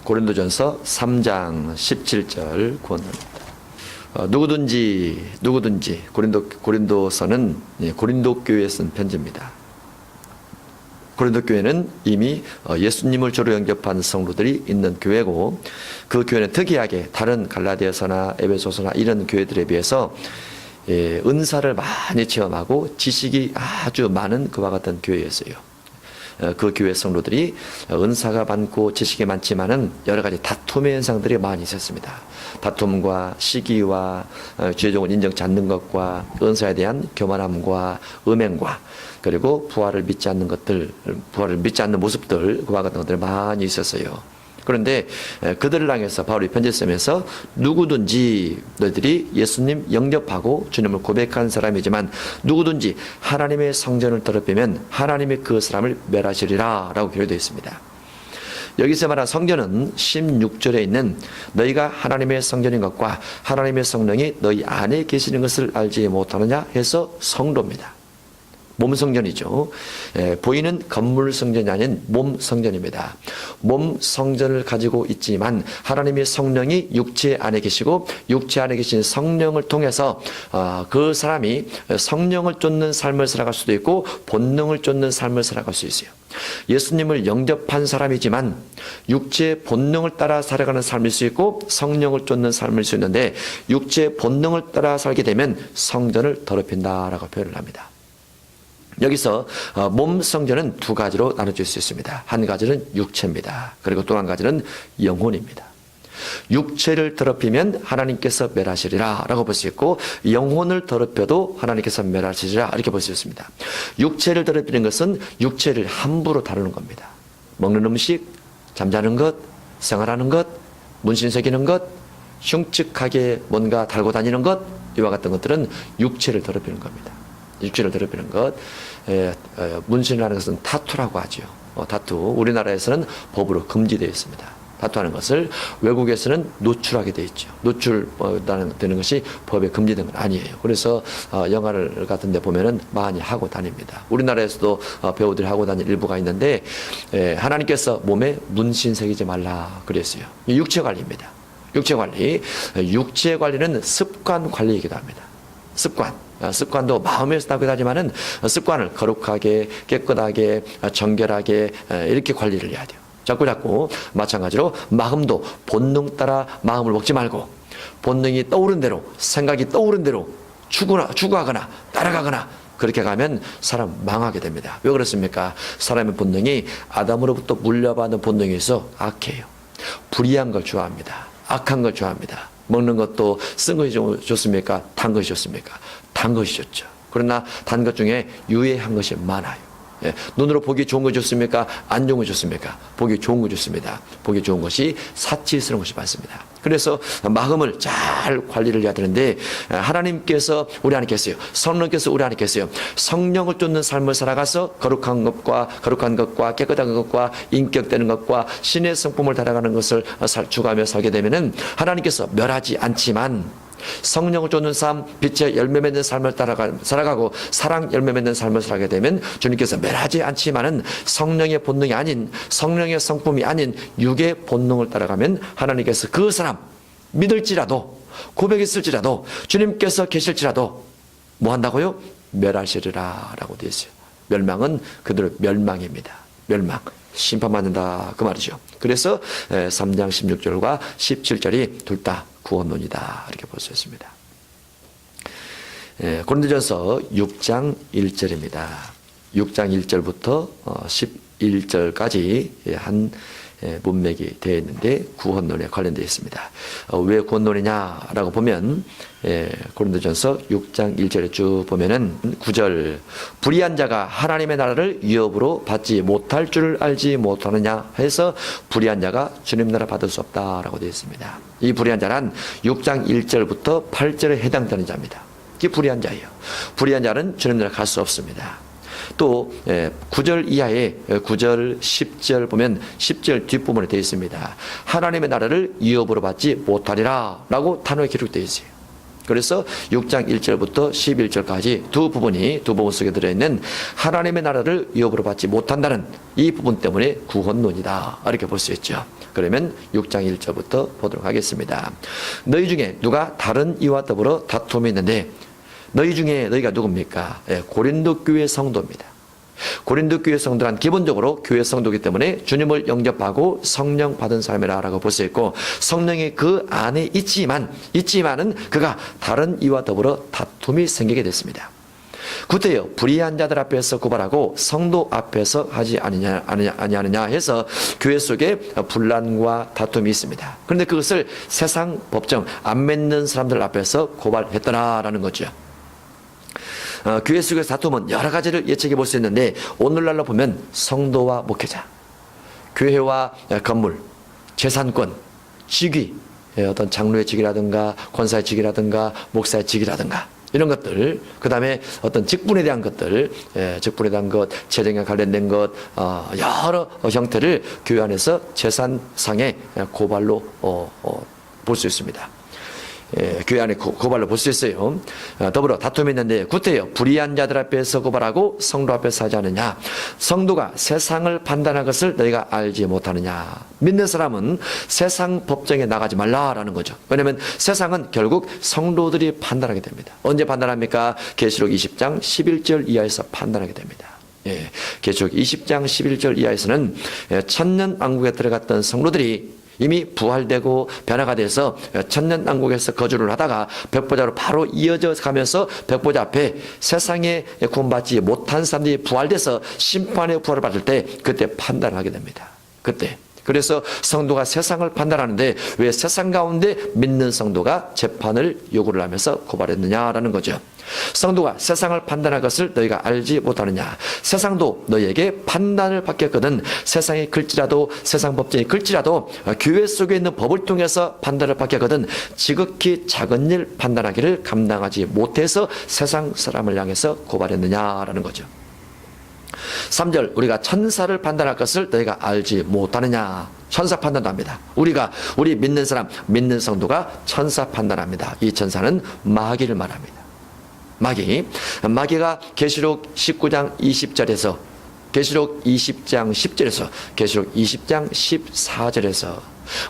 고린도전서 3장 17절 구원합니다. 누구든지 고린도서는 고린도 교회에 쓴 편지입니다. 고린도 교회는 이미 예수님을 주로 영접한 성도들이 있는 교회고, 그 교회는 특이하게 다른 갈라디아서나 에베소서나 이런 교회들에 비해서 은사를 많이 체험하고 지식이 아주 많은 그와 같은 교회였어요. 그 교회 성도들이 은사가 많고 지식이 많지만은 여러 가지 다툼의 현상들이 많이 있었습니다. 다툼과 시기와 죄종을 인정치 않는 것과 은사에 대한 교만함과 음행과, 그리고 부활을 믿지 않는 것들, 부활을 믿지 않는 모습들, 그와 같은 것들이 많이 있었어요. 그런데 그들을 향해서 바울이 편지를 쓰면서 누구든지 너희들이 예수님 영접하고 주님을 고백한 사람이지만 누구든지 하나님의 성전을 더럽히면 하나님이 그 사람을 멸하시리라 라고 기록되어 있습니다. 여기서 말한 성전은 16절에 있는 너희가 하나님의 성전인 것과 하나님의 성령이 너희 안에 계시는 것을 알지 못하느냐 해서 성도입니다. 몸 성전이죠. 보이는 건물 성전이 아닌 몸 성전입니다. 몸 성전을 가지고 있지만 하나님의 성령이 육체 안에 계시고, 육체 안에 계신 성령을 통해서 그 사람이 성령을 쫓는 삶을 살아갈 수도 있고 본능을 쫓는 삶을 살아갈 수 있어요. 예수님을 영접한 사람이지만 육체의 본능을 따라 살아가는 삶일 수 있고 성령을 쫓는 삶일 수 있는데, 육체의 본능을 따라 살게 되면 성전을 더럽힌다라고 표현을 합니다. 여기서 몸 성전은 두 가지로 나눠질 수 있습니다. 한 가지는 육체입니다. 그리고 또 한 가지는 영혼입니다. 육체를 더럽히면 하나님께서 멸하시리라 라고 볼 수 있고, 영혼을 더럽혀도 하나님께서 멸하시리라 이렇게 볼 수 있습니다. 육체를 더럽히는 것은 육체를 함부로 다루는 겁니다. 먹는 음식, 잠자는 것, 생활하는 것, 문신 새기는 것, 흉측하게 뭔가 달고 다니는 것, 이와 같은 것들은 육체를 더럽히는 겁니다. 육체를 더럽히는 것. 문신이라는 것은 타투라고 하죠. 타투. 우리나라에서는 법으로 금지되어 있습니다. 타투하는 것을. 외국에서는 노출하게 되어 있죠. 노출되는 것이 법에 금지된 건 아니에요. 그래서 영화를 같은 데 보면은 많이 하고 다닙니다. 우리나라에서도 배우들이 하고 다니는 일부가 있는데, 하나님께서 몸에 문신 새기지 말라 그랬어요. 육체 관리입니다. 육체 관리. 육체 관리는 습관 관리이기도 합니다. 습관도 마음에서 나기도 하지만은 습관을 거룩하게, 깨끗하게, 정결하게 이렇게 관리를 해야 돼요. 자꾸 마찬가지로 마음도 본능 따라 마음을 먹지 말고, 본능이 떠오른 대로, 생각이 떠오른 대로 추구하거나 따라가거나 그렇게 가면 사람 망하게 됩니다. 왜 그렇습니까? 사람의 본능이 아담으로부터 물려받은 본능이 있어 악해요. 불의한 걸 좋아합니다. 악한 걸 좋아합니다. 먹는 것도 쓴 것이 좋습니까? 단 것이 좋습니까? 단 것이 좋죠. 그러나 단 것 중에 유해한 것이 많아요. 눈으로 보기 좋은 거 좋습니까? 안 좋은 거 좋습니까? 보기 좋은 거 좋습니다. 보기 좋은 것이 사치스러운 것이 많습니다. 그래서 마음을 잘 관리를 해야 되는데, 하나님께서 우리 안에 계세요. 성령께서 우리 안에 계세요. 성령을 쫓는 삶을 살아가서 거룩한 것과 깨끗한 것과 인격되는 것과 신의 성품을 달아가는 것을 추구하며 살게 되면은 하나님께서 멸하지 않지만, 성령을 쫓는 삶, 빛의 열매 맺는 삶을 살아가고 사랑 열매 맺는 삶을 살아가게 되면 주님께서 멸하지 않지만은 성령의 본능이 아닌, 성령의 성품이 아닌 육의 본능을 따라가면 하나님께서 그 사람 믿을지라도, 고백했을지라도, 주님께서 계실지라도 뭐 한다고요? 멸하시리라 라고 되어 있어요. 멸망은 그대로 멸망입니다. 멸망. 심판받는다 그 말이죠. 그래서 3장 16절과 17절이 둘 다 구원론이다 이렇게 볼 수 있습니다. 고린도전서 6장 1절입니다. 6장 1절부터 11절까지 한 문맥이 되어 있는데 구원론에 관련되어 있습니다. 왜 구원론이냐라고 보면 고린도전서 6장 1절에 쭉 보면은 9절, 불의한 자가 하나님의 나라를 위협으로 받지 못할 줄 알지 못하느냐 해서 불의한 자가 주님 나라 받을 수 없다라고 되어 있습니다. 이 불의한 자는 6장 1절부터 8절에 해당되는 자입니다. 이게 불의한 자예요. 불의한 자는 주님 나라 갈 수 없습니다. 또 9절 이하에 9절 10절 보면 10절 뒷부분에 되어 있습니다. 하나님의 나라를 위협으로 받지 못하리라 라고 단어에 기록되어 있어요. 그래서 6장 1절부터 11절까지 두 부분 속에 들어있는 하나님의 나라를 위협으로 받지 못한다는 이 부분 때문에 구원론이다, 이렇게 볼 수 있죠. 그러면 6장 1절부터 보도록 하겠습니다. 너희 중에 누가 다른 이와 더불어 다툼이 있는데, 너희 중에 너희가 누굽니까? 고린도 교회 성도입니다. 고린도 교회 성도란 기본적으로 교회 성도이기 때문에 주님을 영접하고 성령 받은 사람이라고 볼 수 있고, 성령이 그 안에 있지만은 그가 다른 이와 더불어 다툼이 생기게 됐습니다. 구태여 불의한 자들 앞에서 고발하고 성도 앞에서 하지 아니하느냐 해서 교회 속에 분란과 다툼이 있습니다. 그런데 그것을 세상 법정 안 맺는 사람들 앞에서 고발했더라라는 거죠. 교회 속에서 다툼은 여러 가지를 예측해 볼 수 있는데, 오늘날로 보면 성도와 목회자, 교회와 건물, 재산권, 직위, 어떤 장로의 직위라든가 권사의 직위라든가 목사의 직위라든가 이런 것들, 그 다음에 어떤 직분에 대한 것들, 직분에 대한 것, 재정에 관련된 것, 여러 형태를 교회 안에서 재산상의 고발로 볼 수 있습니다. 교회 안에 고발로 볼 수 있어요. 더불어 다툼이 있는데, 구태여 불의한 자들 앞에서 고발하고 성도 앞에서 하지 않느냐. 성도가 세상을 판단할 것을 너희가 알지 못하느냐. 믿는 사람은 세상 법정에 나가지 말라라는 거죠. 왜냐하면 세상은 결국 성도들이 판단하게 됩니다. 언제 판단합니까? 계시록 20장 11절 이하에서 판단하게 됩니다. 계시록 20장 11절 이하에서는 천년왕국에 들어갔던 성도들이 이미 부활되고 변화가 돼서 천년왕국에서 거주를 하다가 백보자로 바로 이어져 가면서 백보자 앞에 세상에 구원받지 못한 사람들이 부활돼서 심판의 부활을 받을 때, 그때 판단을 하게 됩니다. 그때. 그래서 성도가 세상을 판단하는데 왜 세상 가운데 믿는 성도가 재판을 요구를 하면서 고발했느냐라는 거죠. 성도가 세상을 판단할 것을 너희가 알지 못하느냐. 세상도 너희에게 판단을 받겠거든. 세상이 글지라도, 세상 법정이 글지라도 교회 속에 있는 법을 통해서 판단을 받겠거든. 지극히 작은 일 판단하기를 감당하지 못해서 세상 사람을 향해서 고발했느냐라는 거죠. 3절, 우리가 천사를 판단할 것을 너희가 알지 못하느냐. 천사 판단도 합니다. 우리 믿는 사람, 믿는 성도가 천사 판단합니다. 이 천사는 마귀를 말합니다. 마귀가 계시록 19장 20절에서 계시록 20장 10절에서 계시록 20장 14절에서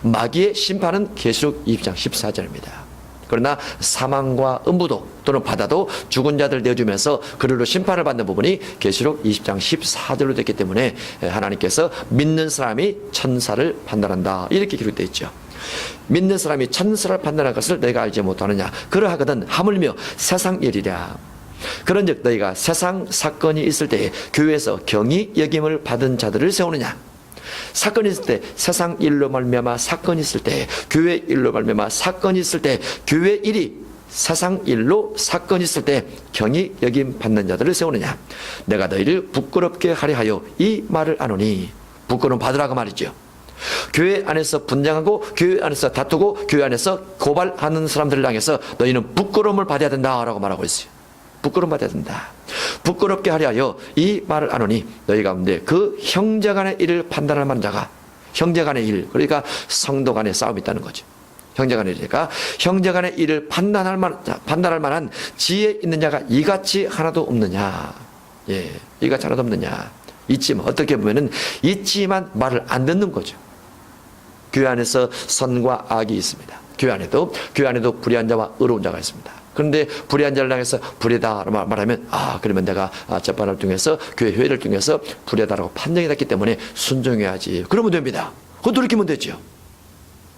마귀의 심판은 계시록 20장 14절입니다. 그러나 사망과 음부도 또는 바다도 죽은 자들 내어주면서 그리로 심판을 받는 부분이 계시록 20장 14절로 됐기 때문에 하나님께서 믿는 사람이 천사를 판단한다, 이렇게 기록되어 있죠. 믿는 사람이 천사를 판단할 것을 내가 알지 못하느냐. 그러하거든 하물며 세상 일이랴. 그런즉 너희가 세상 사건이 있을 때에 교회에서 경히 여김을 받은 자들을 세우느냐. 사건이 있을 때, 세상 일로 말미암아 사건이 있을 때, 교회 일로 말미암아 사건이 있을 때, 교회 일이 세상 일로 사건이 있을 때 경히 여김 받는 자들을 세우느냐. 내가 너희를 부끄럽게 하려 하여 이 말을 아노니. 부끄러움 받으라고 말이죠. 교회 안에서 분쟁하고 교회 안에서 다투고 교회 안에서 고발하는 사람들을 향해서 너희는 부끄러움을 받아야 된다라고 말하고 있어요. 부끄러움 받아야 된다. 부끄럽게 하려 하여 이 말을 아노니. 너희 가운데 그 형제간의 일을 판단할 만한 자가, 형제간의 일, 그러니까 성도 간의 싸움이 있다는 거죠. 형제간의 일이니까 형제간의 일을 판단할 만한 지혜 있는 자가 이같이 하나도 없느냐. 이같이 하나도 없느냐. 있지만, 어떻게 보면은 있지만 말을 안 듣는 거죠. 교회 안에서 선과 악이 있습니다. 교회 안에도 불의한 자와 의로운 자가 있습니다. 그런데 불의한 자를 향해서 불의다 말하면, 그러면 내가 재판을 통해서 교회 회의를 통해서 불의하다라고 판정이 났기 때문에 순종해야지. 그러면 됩니다. 그거 돌이키면 되죠.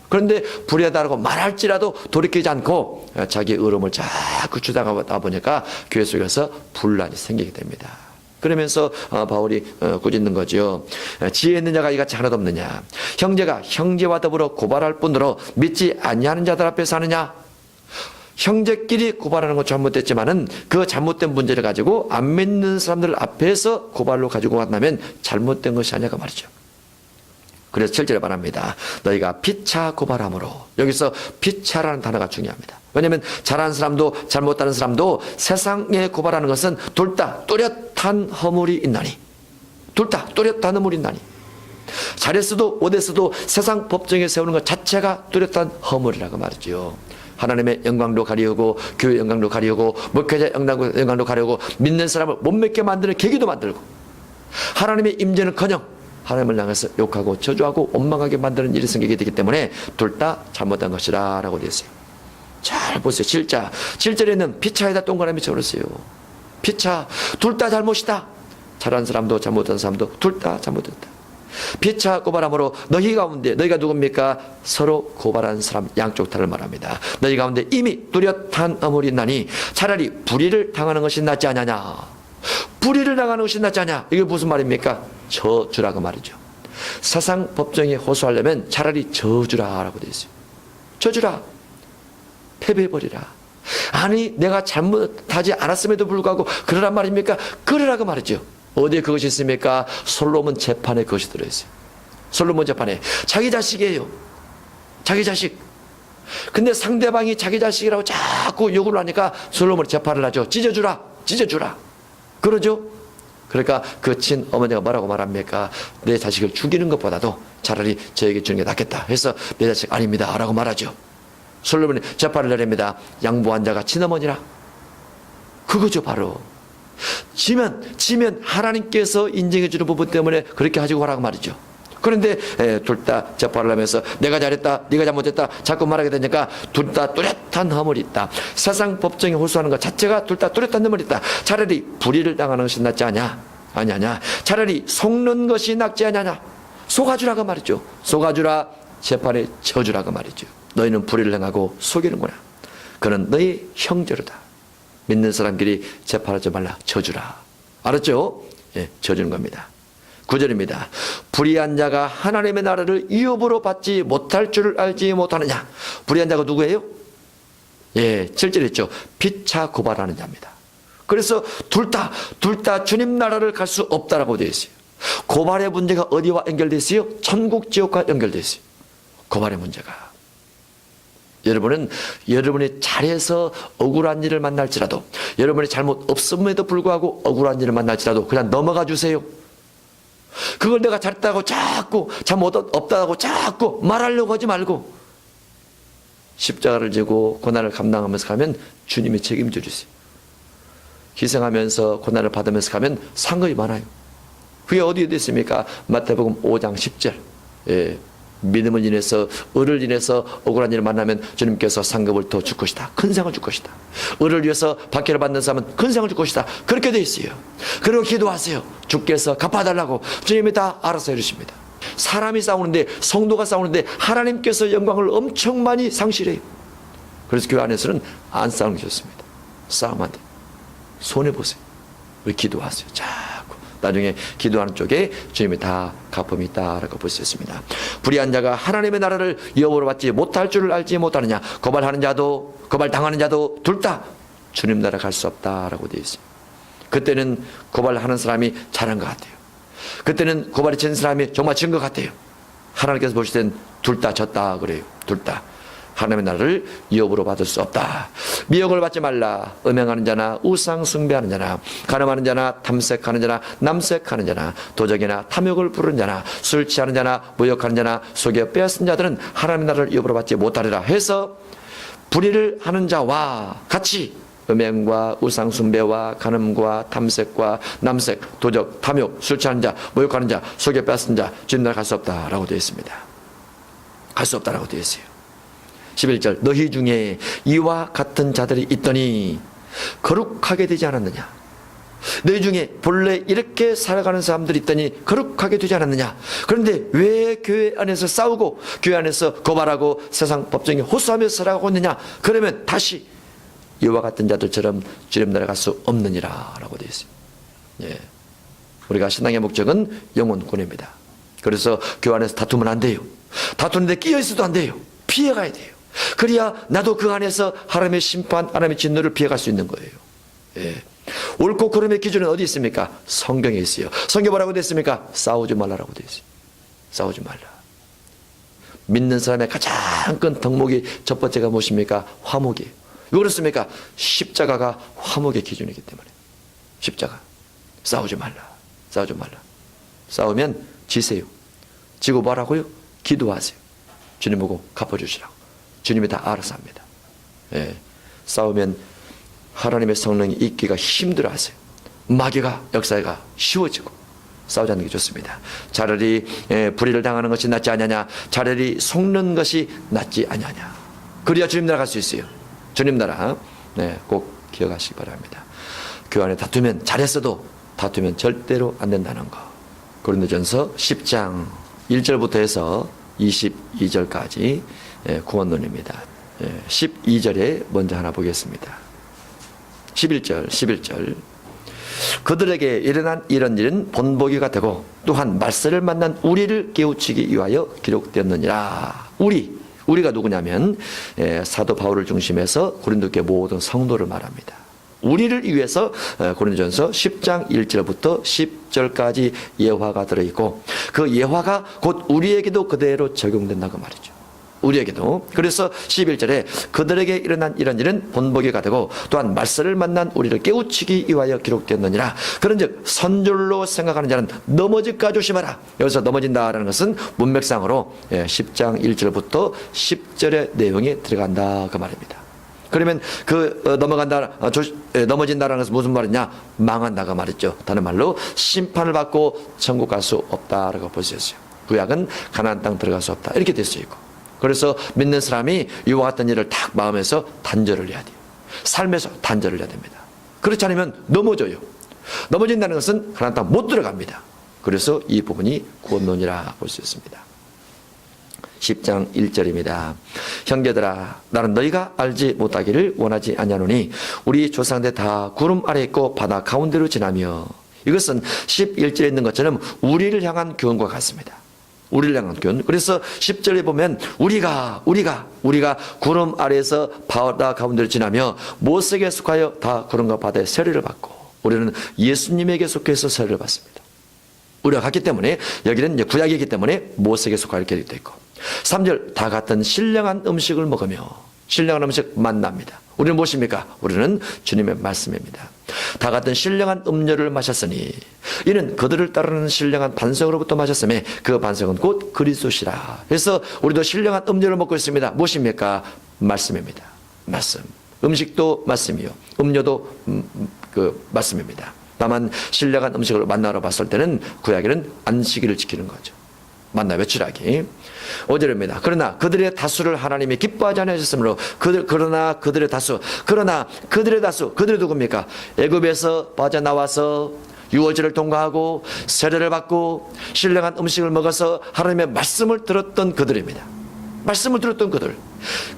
그런데 불의하다라고 말할지라도 돌이키지 않고 자기 의로움을 자꾸 주장하다 보니까 교회 속에서 분란이 생기게 됩니다. 그러면서 바울이 꾸짖는 거죠. 지혜 있는 자가 이같이 하나도 없느냐. 형제가 형제와 더불어 고발할 뿐더러 믿지 아니하는 자들 앞에서 하느냐. 형제끼리 고발하는 건 잘못됐지만은 그 잘못된 문제를 가지고 안 믿는 사람들 앞에서 고발로 가지고 간다면 잘못된 것이 아니냐고 말이죠. 그래서 7절에 말합니다. 너희가 피차 고발함으로. 여기서 피차라는 단어가 중요합니다. 왜냐하면 잘하는 사람도 잘못하는 사람도 세상에 고발하는 것은 둘 다 뚜렷한 허물이 있나니. 둘 다 뚜렷한 허물이 있나니. 잘했어도 못했어도 세상 법정에 세우는 것 자체가 뚜렷한 허물이라고 말이죠. 하나님의 영광도 가리우고 교회 영광도 가리우고 목회자 영광도 가리우고 믿는 사람을 못 믿게 만드는 계기도 만들고 하나님의 임재는커녕 하나님을 향해서 욕하고 저주하고 원망하게 만드는 일이 생기게 되기 때문에 둘 다 잘못한 것이라 라고 되어 있어요. 잘 보세요. 7절에는 피차에다 동그라미 쳐버렸어요. 피차 둘 다 잘못이다. 잘한 사람도 잘못한 사람도 둘 다 잘못했다. 피차 고발함으로 너희 가운데 너희가 누굽니까? 서로 고발한 사람 양쪽 다를 말합니다. 너희 가운데 이미 뚜렷한 어물이 나니 차라리 불의를 당하는 것이 낫지 않냐냐. 불의를 당하는 것이 낫지 않냐. 이게 무슨 말입니까? 저주라고 말이죠. 사상 법정에 호소하려면 차라리 저주라라고 되어 있어요. 저주라. 패배해버리라. 아니 내가 잘못하지 않았음에도 불구하고 그러란 말입니까? 그러라고 말이죠. 어디에 그것이 있습니까? 솔로몬 재판에 그것이 들어있어요. 솔로몬 재판에 자기 자식이에요. 자기 자식. 근데 상대방이 자기 자식이라고 자꾸 욕을 하니까 솔로몬이 재판을 하죠. 찢어주라. 찢어주라. 그러죠. 그러니까 그 친어머니가 뭐라고 말합니까? 내 자식을 죽이는 것보다도 차라리 저에게 주는 게 낫겠다 해서 내 자식 아닙니다 라고 말하죠. 솔로몬이 재판을 내립니다. 양보한 자가 친어머니라. 그거죠 바로. 지면 하나님께서 인정해 주는 부분 때문에 그렇게 하시고 가라고 말이죠. 그런데 둘 다 재판을 하면서 내가 잘했다 네가 잘못했다 자꾸 말하게 되니까 둘 다 뚜렷한 허물이 있다. 세상 법정에 호소하는 것 자체가 둘 다 뚜렷한 허물이 있다. 차라리 불의를 당하는 것이 낫지 않냐. 아니냐. 차라리 속는 것이 낫지 않냐. 속아주라고 말이죠. 속아주라. 재판에 쳐주라고 말이죠. 너희는 불의를 행하고 속이는구나. 그는 너희 형제로다. 믿는 사람끼리 재판하지 말라. 쳐주라. 알았죠? 예, 쳐주는 겁니다. 9절입니다. 불의한 자가 하나님의 나라를 유업으로 받지 못할 줄을 알지 못하느냐. 불의한 자가 누구예요? 예, 7절 있죠. 피차 고발하는 자입니다. 그래서 둘 다 주님 나라를 갈 수 없다라고 되어 있어요. 고발의 문제가 어디와 연결되어 있어요? 천국 지옥과 연결되어 있어요. 고발의 문제가. 여러분이 잘해서 억울한 일을 만날지라도 여러분이 잘못 없음에도 불구하고 억울한 일을 만날지라도 그냥 넘어가 주세요. 그걸 내가 잘했다고 자꾸 잘못 없다고 자꾸 말하려고 하지 말고 십자가를 지고 고난을 감당하면서 가면 주님이 책임져 주세요. 희생하면서 고난을 받으면서 가면 상급이 많아요. 그게 어디에 있습니까? 마태복음 5장 10절. 예. 믿음을 인해서 의를 인해서 억울한 일을 만나면 주님께서 상급을 더 줄 것이다. 큰 상을 줄 것이다. 의를 위해서 박해를 받는 사람은 큰 상을 줄 것이다. 그렇게 돼 있어요. 그리고 기도하세요. 주께서 갚아달라고 주님이 다 알아서 해주십니다. 사람이 싸우는데 성도가 싸우는데 하나님께서 영광을 엄청 많이 상실해요. 그래서 교회 안에서는 안 싸우는 게 좋습니다. 싸우면 안 돼요. 손해보세요. 우리 기도하세요. 자꾸 나중에 기도하는 쪽에 주님이 다 갚음이 있다라고 볼 수 있습니다. 불의한 자가 하나님의 나라를 유업으로 받지 못할 줄을 알지 못하느냐. 고발하는 자도 고발당하는 자도 둘 다 주님 나라 갈 수 없다라고 되어 있어요. 그때는 고발하는 사람이 잘한 것 같아요. 그때는 고발이 친 사람이 정말 진 것 같아요. 하나님께서 보실 땐 둘 다 졌다 그래요. 둘 다. 하나님의 나라를 유업으로 받을 수 없다. 미혹을 받지 말라. 음행하는 자나 우상 숭배하는 자나 간음하는 자나 탐색하는 자나 남색하는 자나 도적이나 탐욕을 부르는 자나 술 취하는 자나 모욕하는 자나 속여 빼앗은 자들은 하나님의 나라를 유업으로 받지 못하리라 해서 불의를 하는 자와 같이 음행과 우상 숭배와 간음과 탐색과 남색, 도적, 탐욕, 술 취하는 자, 모욕하는 자, 속여 빼앗은 자 주님 나라 갈 수 없다라고 되어 있습니다. 갈 수 없다라고 되어 있어요. 11절 너희 중에 이와 같은 자들이 있더니 거룩하게 되지 않았느냐. 너희 중에 본래 이렇게 살아가는 사람들이 있더니 거룩하게 되지 않았느냐. 그런데 왜 교회 안에서 싸우고 교회 안에서 고발하고 세상 법정에 호소하며 살아가고 있느냐. 그러면 다시 이와 같은 자들처럼 주님 나라 갈 수 없느니라 라고 되어 있어요. 예. 우리가 신앙의 목적은 영혼 구원입니다. 그래서 교회 안에서 다투면 안 돼요. 다투는데 끼어 있어도 안 돼요. 피해가야 돼요. 그래야 나도 그 안에서 하나님의 심판, 하나님의 진노를 피해갈 수 있는 거예요. 예. 옳고 그름의 기준은 어디 있습니까? 성경에 있어요. 성경 뭐라고 되어 있습니까? 싸우지 말라라고 되어 있어요. 싸우지 말라. 믿는 사람의 가장 큰 덕목이 첫 번째가 무엇입니까? 화목이에요. 왜 그렇습니까? 십자가가 화목의 기준이기 때문에. 십자가. 싸우지 말라. 싸우지 말라. 싸우면 지세요. 지고 뭐라고요? 기도하세요. 주님 보고 갚아주시라고. 주님이 다 알아서 합니다. 예, 싸우면 하나님의 성령이 있기가 힘들어하세요. 마귀가 역사가 쉬워지고 싸우지 않는 게 좋습니다. 차라리 불의를 당하는 것이 낫지 않냐냐, 차라리 속는 것이 낫지 않냐냐. 그래야 주님 나라 갈 수 있어요. 주님 나라 꼭 기억하시기 바랍니다. 교회 안에 다투면, 잘했어도 다투면 절대로 안 된다는 거. 고린도전서 10장 1절부터 해서 22절까지 구원론입니다. 12절에 먼저 하나 보겠습니다. 11절 그들에게 일어난 이런 일은 본보기가 되고 또한 말세를 만난 우리를 깨우치기 위하여 기록되었느니라. 우리가 누구냐면 사도 바울을 중심해서 고린도교회 모든 성도를 말합니다. 우리를 위해서 고린도전서 10장 1절부터 10절까지 예화가 들어있고 그 예화가 곧 우리에게도 그대로 적용된다고 말이죠. 우리에게도. 그래서 11절에 그들에게 일어난 이런 일은 본보기가 되고 또한 말세를 만난 우리를 깨우치기 위하여 기록되었느니라. 그런즉 선줄로 생각하는 자는 넘어질까 조심하라. 여기서 넘어진다라는 것은 문맥상으로 10장 1절부터 10절의 내용이 들어간다 그 말입니다. 그러면 넘어진다라는 것은 무슨 말이냐? 망한다가 말이죠. 다른 말로 심판을 받고 천국 갈 수 없다라고 보셨어요. 구약은 가나안 땅 들어갈 수 없다 이렇게 될 수 있고. 그래서 믿는 사람이 이와 같은 일을 딱 마음에서 단절을 해야 돼요. 삶에서 단절을 해야 됩니다. 그렇지 않으면 넘어져요. 넘어진다는 것은 가나안 땅 못 들어갑니다. 그래서 이 부분이 구원론이라 볼 수 있습니다. 10장 1절입니다. 형제들아 나는 너희가 알지 못하기를 원하지 아니하노니 우리 조상들 다 구름 아래 있고 바다 가운데로 지나며. 이것은 11절에 있는 것처럼 우리를 향한 교훈과 같습니다. 우리를 향한 교훈. 그래서 10절에 보면 우리가 구름 아래에서 바다 가운데로 지나며 모세에게 속하여 다 구름과 바다의 세례를 받고 우리는 예수님에게 속해서 세례를 받습니다. 우리가 갔기 때문에 여기는 이제 구약이기 때문에 모세에게 속할 이렇게 되어 있고 3절 다 같은 신령한 음식을 먹으며 신령한 음식 만납니다. 우리는 무엇입니까? 우리는 주님의 말씀입니다. 다 같은 신령한 음료를 마셨으니 이는 그들을 따르는 신령한 반석으로부터 마셨으며 그 반석은 곧 그리스도시라. 그래서 우리도 신령한 음료를 먹고 있습니다. 무엇입니까? 말씀입니다. 말씀. 음식도 말씀이요 음료도 말씀입니다. 다만 신령한 음식을 만나러 봤을 때는 구약에는 안식일을 지키는 거죠. 만나 외출하기. 5절입니다. 그러나 그들의 다수를 하나님이 기뻐하지 않으셨으므로 그러나 그들의 다수 그들이 누굽니까? 애굽에서 빠져나와서 유월절을 통과하고 세례를 받고 신령한 음식을 먹어서 하나님의 말씀을 들었던 그들입니다. 말씀을 들었던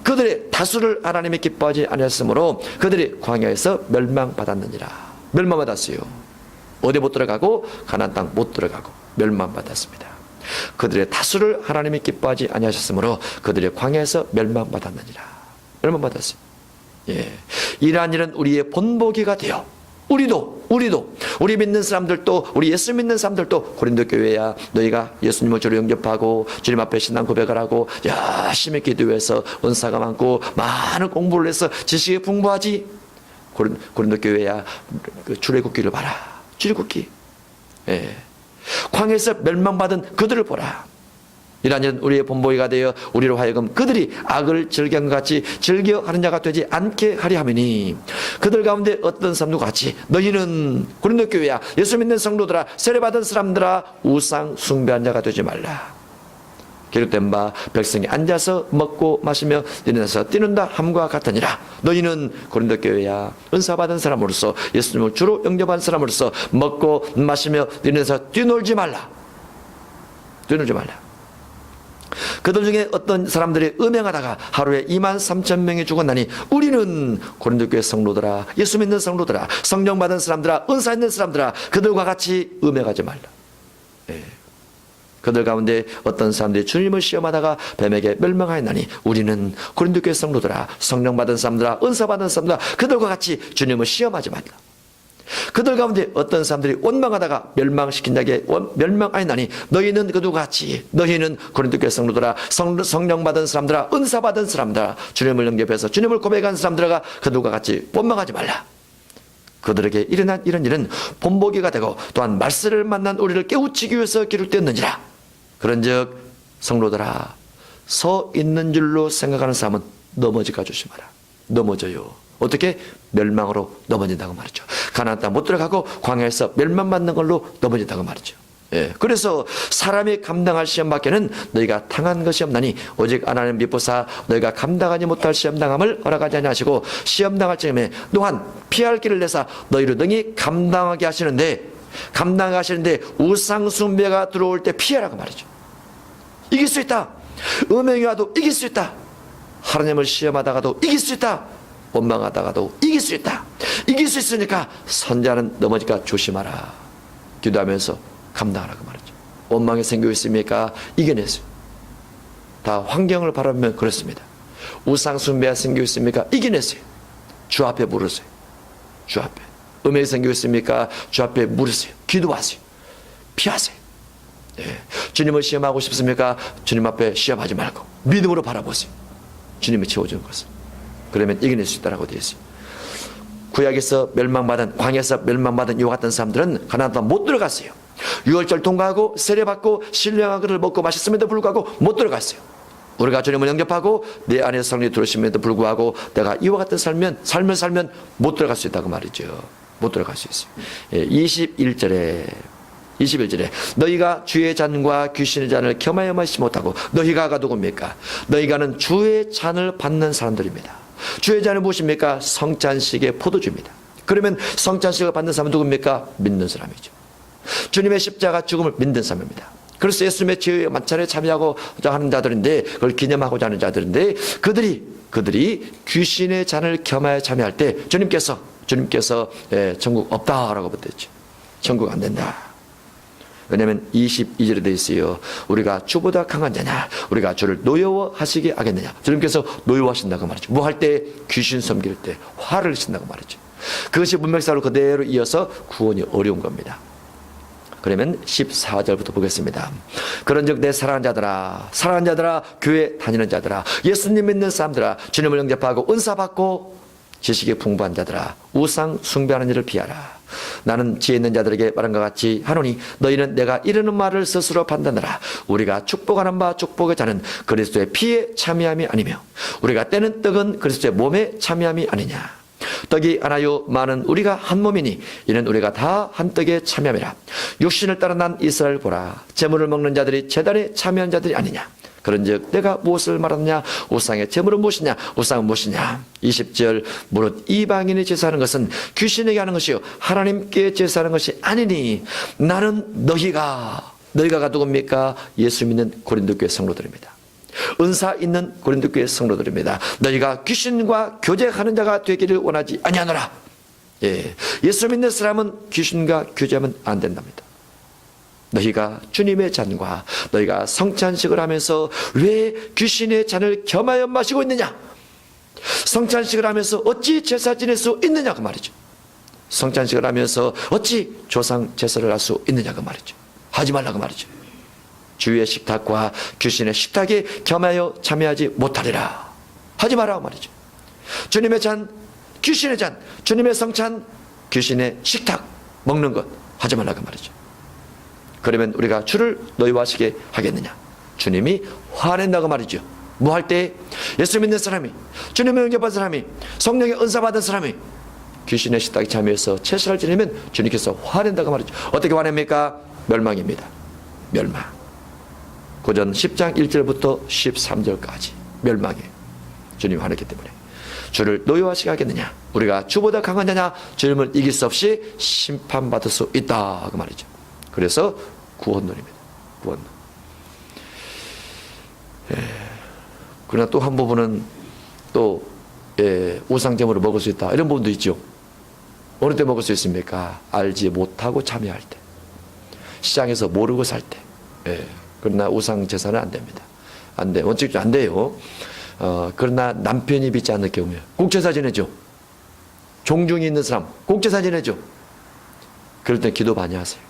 그들의 다수를 하나님이 기뻐하지 않으셨으므로 그들이 광야에서 멸망받았느니라. 멸망받았어요. 어디 못 들어가고 가나안 땅 못 들어가고 멸망받았습니다. 그들의 다수를 하나님이 기뻐하지 아니하셨으므로 그들의 광야에서 멸망받았느니라. 멸망받았어요. 이러한 일은 우리의 본보기가 되어 우리도 우리 믿는 사람들도 우리 예수 믿는 사람들도 고린도 교회야 너희가 예수님을 주로 영접하고 주님 앞에 신앙 고백을 하고 열심히 기도해서 은사가 많고 많은 공부를 해서 지식이 풍부하지. 고린도 교회야 출애굽기를 봐라. 출애굽기. 광야에서 멸망받은 그들을 보라. 이러한 일은 우리의 본보기가 되어 우리로 하여금 그들이 악을 즐겨한 것 같이 즐겨하는 자가 되지 않게 하려 함이니 그들 가운데 어떤 사람도 같이 너희는 고린도 교회야 예수 믿는 성도들아 세례받은 사람들아 우상 숭배한 자가 되지 말라. 기록된 바 백성이 앉아서 먹고 마시며 일어나서 뛰는다 함과 같으니라. 너희는 고린도 교회야 은사받은 사람으로서 예수님을 주로 영접한 사람으로서 먹고 마시며 일어나서 뛰놀지 말라. 그들 중에 어떤 사람들이 음행하다가 하루에 23,000명이 죽었나니 우리는 고린도 교회 성도들아 예수 믿는 성도들아 성령 받은 사람들아 은사 있는 사람들아 그들과 같이 음행하지 말라. 그들 가운데 어떤 사람들이 주님을 시험하다가 뱀에게 멸망하였나니 우리는 고린도 교회 성도들아 성령 받은 사람들아 은사 받은 사람들아 그들과 같이 주님을 시험하지 말라. 그들 가운데 어떤 사람들이 원망하다가 멸망시킨 자에게 멸망하였나니 너희는 그들과 같이 너희는 고린도 교회 성도들아 성령 받은 사람들아 은사 받은 사람들아 주님을 영접해서 주님을 고백한 사람들아 그들과 같이 원망하지 말라. 그들에게 일어난 이런 일은 본보기가 되고 또한 말세를 만난 우리를 깨우치기 위해서 기록되었느니라. 그런즉 성도들아 서 있는 줄로 생각하는 사람은 넘어질까 조심하라. 넘어져요. 어떻게? 멸망으로 넘어진다고 말이죠. 가나안 땅 못 들어가고 광야에서 멸망받는 걸로 넘어진다고 말이죠. 예, 그래서 사람이 감당할 시험 밖에는 너희가 당한 것이 없나니 오직 하나님 미보사 너희가 감당하지 못할 시험 당함을 허락하지 아니하시고 시험 당할 즈음에 또한 피할 길을 내사 너희를 능히 감당하게 하시는데 우상 숭배가 들어올 때 피하라고 말이죠. 이길 수 있다. 음행이 와도 이길 수 있다. 하나님을 시험하다가도 이길 수 있다. 원망하다가도 이길 수 있다. 이길 수 있으니까 선자는 넘어질까 조심하라. 기도하면서 감당하라고 말이죠. 원망이 생기고 있습니까? 이겨냈어요. 다 환경을 바라보면 그렇습니다. 우상 숭배가 생기고 있습니까? 이겨냈어요. 주 앞에 물으세요. 주 앞에. 음행이 생기고 있습니까? 주 앞에 물으세요. 기도하세요. 피하세요. 예. 주님을 시험하고 싶습니까? 주님 앞에 시험하지 말고 믿음으로 바라보세요. 주님이 채워주는 것을. 그러면 이겨낼 수 있다고 되어 있어요. 구약에서 멸망받은, 광야에서 멸망받은 이와 같은 사람들은 가나안 땅 못 들어갔어요. 유월절 통과하고 세례받고 신령한 것을 먹고 마셨음에도 불구하고 못 들어갔어요. 우리가 주님을 영접하고 내 안에 성령이 들어오심에도 불구하고 내가 이와 같은 삶을 살면 못 들어갈 수 있다고 말이죠. 못 들어갈 수 있어요. 21절에 너희가 주의 잔과 귀신의 잔을 겸하여 마시지 못하고 너희가 누굽니까? 너희가는 주의 잔을 받는 사람들입니다. 주의 잔은 무엇입니까? 성찬식의 포도주입니다. 그러면 성찬식을 받는 사람은 누굽니까? 믿는 사람이죠. 주님의 십자가 죽음을 믿는 사람입니다. 그래서 예수님의 제의 만찬에 참여하고자 하는 자들인데, 그걸 기념하고자 하는 자들인데, 그들이 귀신의 잔을 겸하여 참여할 때 주님께서 천국 없다라고 बता했죠. 천국 안 된다. 왜냐하면 22절에 되어 있어요. 우리가 주보다 강한 자냐? 우리가 주를 노여워하시게 하겠느냐? 주님께서 노여워하신다고 말이죠. 뭐 할 때? 귀신 섬길 때 화를 내신다고 말이죠. 그것이 문맥상으로 그대로 이어서 구원이 어려운 겁니다. 그러면 14절부터 보겠습니다. 그런즉 내 사랑하는 자들아, 교회 다니는 자들아, 예수님 믿는 사람들아, 주님을 영접하고 은사받고 지식이 풍부한 자들아, 우상 숭배하는 일을 피하라. 나는 지혜 있는 자들에게 말한 것 같이 하노니 너희는 내가 이르는 말을 스스로 판단하라. 우리가 축복하는 바 축복의 자는 그리스도의 피에 참여함이 아니며 우리가 떼는 떡은 그리스도의 몸에 참여함이 아니냐. 떡이 하나요 많은 우리가 한 몸이니 이는 우리가 다 한 떡에 참여함이라. 육신을 따라 난 이스라엘 보라. 제물을 먹는 자들이 제단에 참여한 자들이 아니냐. 그런즉 내가 무엇을 말하느냐? 우상의 제물은 무엇이냐? 우상은 무엇이냐? 20절 무릇 이방인이 제사하는 것은 귀신에게 하는 것이요 하나님께 제사하는 것이 아니니 나는 너희가 누굽니까? 예수 믿는 고린도 교회 성도들입니다. 은사 있는 고린도 교회 성도들입니다. 너희가 귀신과 교제하는 자가 되기를 원하지 아니하노라. 예수 믿는 사람은 귀신과 교제하면 안 된답니다. 너희가 주님의 잔과 너희가 성찬식을 하면서 왜 귀신의 잔을 겸하여 마시고 있느냐? 성찬식을 하면서 어찌 제사 지낼 수 있느냐 그 말이죠. 성찬식을 하면서 어찌 조상 제사를 할 수 있느냐 그 말이죠. 하지 말라고 말이죠. 주의 식탁과 귀신의 식탁에 겸하여 참여하지 못하리라. 하지 말라고 말이죠. 주님의 잔, 귀신의 잔, 주님의 성찬, 귀신의 식탁 먹는 것 하지 말라고 말이죠. 그러면 우리가 주를 노여워하시게 하겠느냐? 주님이 화낸다고 말이죠. 뭐 할 때? 예수 믿는 사람이, 주님을 영접한 사람이, 성령의 은사 받은 사람이 귀신의 식탁에 참여해서 채식을 지내면 주님께서 화낸다고 말이죠. 어떻게 화냅니까? 멸망입니다. 멸망. 고전 10장 1절부터 13절까지 멸망이에요. 주님이 화냈기 때문에. 주를 노여워하시게 하겠느냐? 우리가 주보다 강한 자냐? 주님을 이길 수 없이 심판받을 수 있다 그 말이죠. 그래서 구원론입니다. 구원론. 그러나 또 한 부분은 또 우상제물을 먹을 수 있다 이런 부분도 있죠. 어느 때 먹을 수 있습니까? 알지 못하고 참여할 때, 시장에서 모르고 살 때. 그러나 우상제사는 안 됩니다. 안 돼. 원칙적으로 안 돼요. 그러나 남편이 믿지 않을 경우에 국제사 지내죠. 종중이 있는 사람 국제사 지내죠. 그럴 때 기도 많이 하세요.